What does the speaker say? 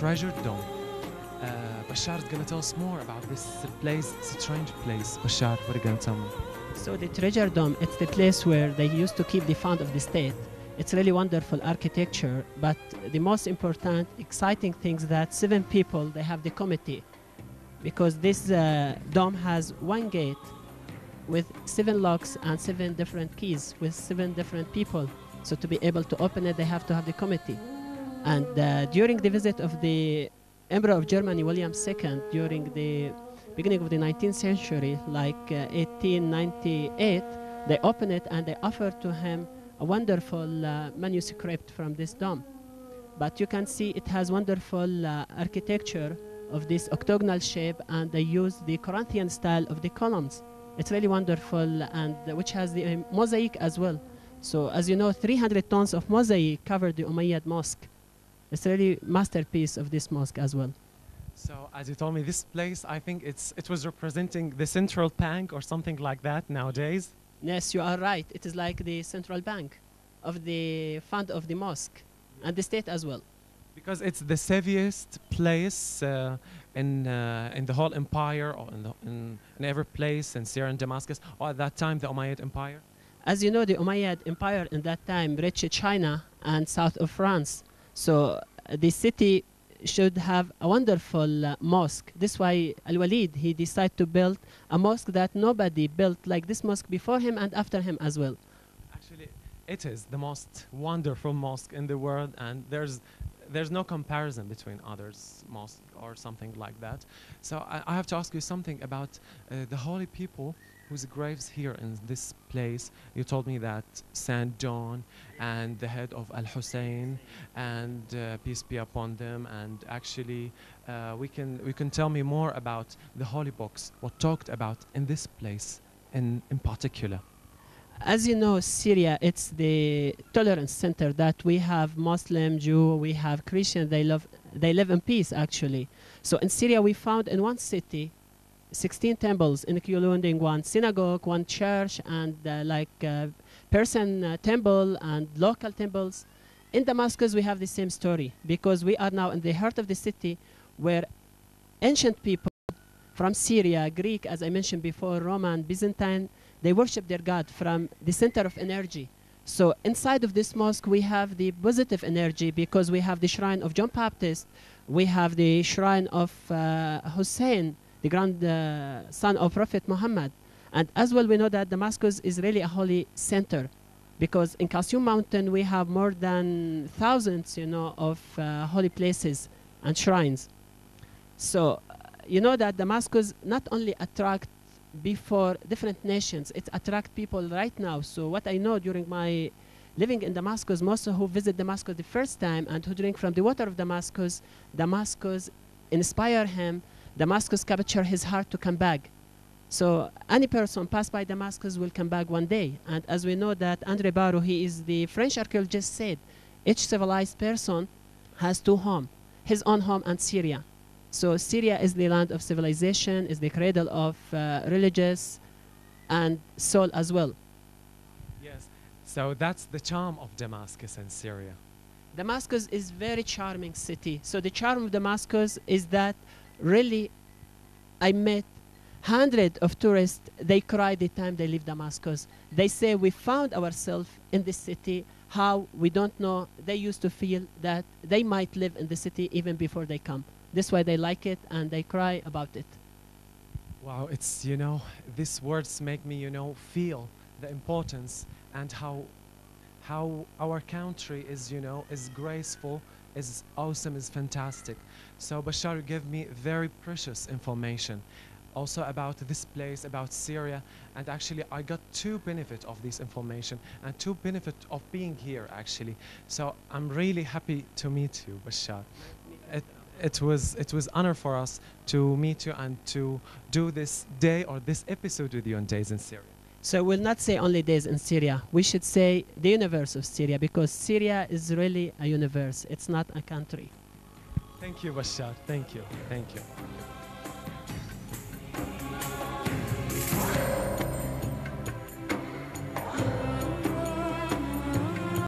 treasure dome. Bashar is going to tell us more about this place, strange place. Bashar, what are you going to tell me? So the treasure dome, it's the place where they used to keep the fund of the state. It's really wonderful architecture, but the most important, exciting thing is that 7 people, they have the committee, because this dome has 1 gate with 7 locks and 7 different keys with 7 different people. So to be able to open it, they have to have the committee. And during the visit of the Emperor of Germany, William II, during the beginning of the 19th century, like 1898, they opened it and they offered to him a wonderful manuscript from this dome. But you can see it has wonderful architecture of this octagonal shape, and they use the Corinthian style of the columns. It's really wonderful, and which has the mosaic as well. So as you know, 300 tons of mosaic covered the Umayyad Mosque. It's really masterpiece of this mosque as well. So as you told me, this place, I think it was representing the central bank or something like that nowadays. Yes, you are right. It is like the central bank of the fund of the mosque and the state as well. Because it's the safest place in the whole empire, or in every place in Syria and Damascus, or at that time the Umayyad Empire. As you know, the Umayyad Empire in that time reached China and south of France. So the city should have a wonderful mosque. This is why Al-Walid, he decided to build a mosque that nobody built like this mosque before him and after him as well. Actually, it is the most wonderful mosque in the world, and there's no comparison between others mosque or something like that. So I have to ask you something about the holy people whose graves here in this place. You told me that Saint John and the head of Al-Hussein, and peace be upon them, and actually we can tell me more about the holy books, what talked about in this place in particular. As you know, Syria, it's the tolerance center that we have Muslim, Jew, we have Christian, they live in peace actually. So in Syria we found in one city 16 temples, including 1 synagogue, 1 church, and Persian temple and local temples. In Damascus we have the same story, because we are now in the heart of the city where ancient people from Syria, Greek, as I mentioned before, Roman, Byzantine, they worship their God from the center of energy. So inside of this mosque we have the positive energy, because we have the shrine of John Baptist, we have the shrine of Hussein, the grandson of Prophet Muhammad. And as well we know that Damascus is really a holy center, because in Qasim Mountain we have more than thousands, of holy places and shrines. So you know that Damascus not only attract before different nations, it attract people right now. So what I know during my living in Damascus, most who visit Damascus the first time and who drink from the water of Damascus, Damascus inspire him, Damascus capture his heart to come back. So any person pass by Damascus will come back one day. And as we know that André Barreau, he is the French archaeologist, said each civilized person has 2 homes, his own home and Syria. So Syria is the land of civilization, is the cradle of religious and soul as well. Yes, so that's the charm of Damascus and Syria. Damascus is very charming city. So the charm of Damascus is that really I met hundreds of tourists, they cry the time they leave Damascus. They say we found ourselves in this city, how we don't know. They used to feel that they might live in the city even before they come. This is why they like it and they cry about it. Wow, it's, these words make me, feel the importance and how our country is, is graceful, is awesome, is fantastic. So Bashar, you gave me very precious information also about this place, about Syria, and actually I got 2 benefits of this information and 2 benefits of being here actually. So I'm really happy to meet you, Bashar. It was honor for us to meet you and to do this day or this episode with you on Days in Syria. So we'll not say only days in Syria. We should say the universe of Syria, because Syria is really a universe. It's not a country. Thank you, Bashar. Thank you. Thank you.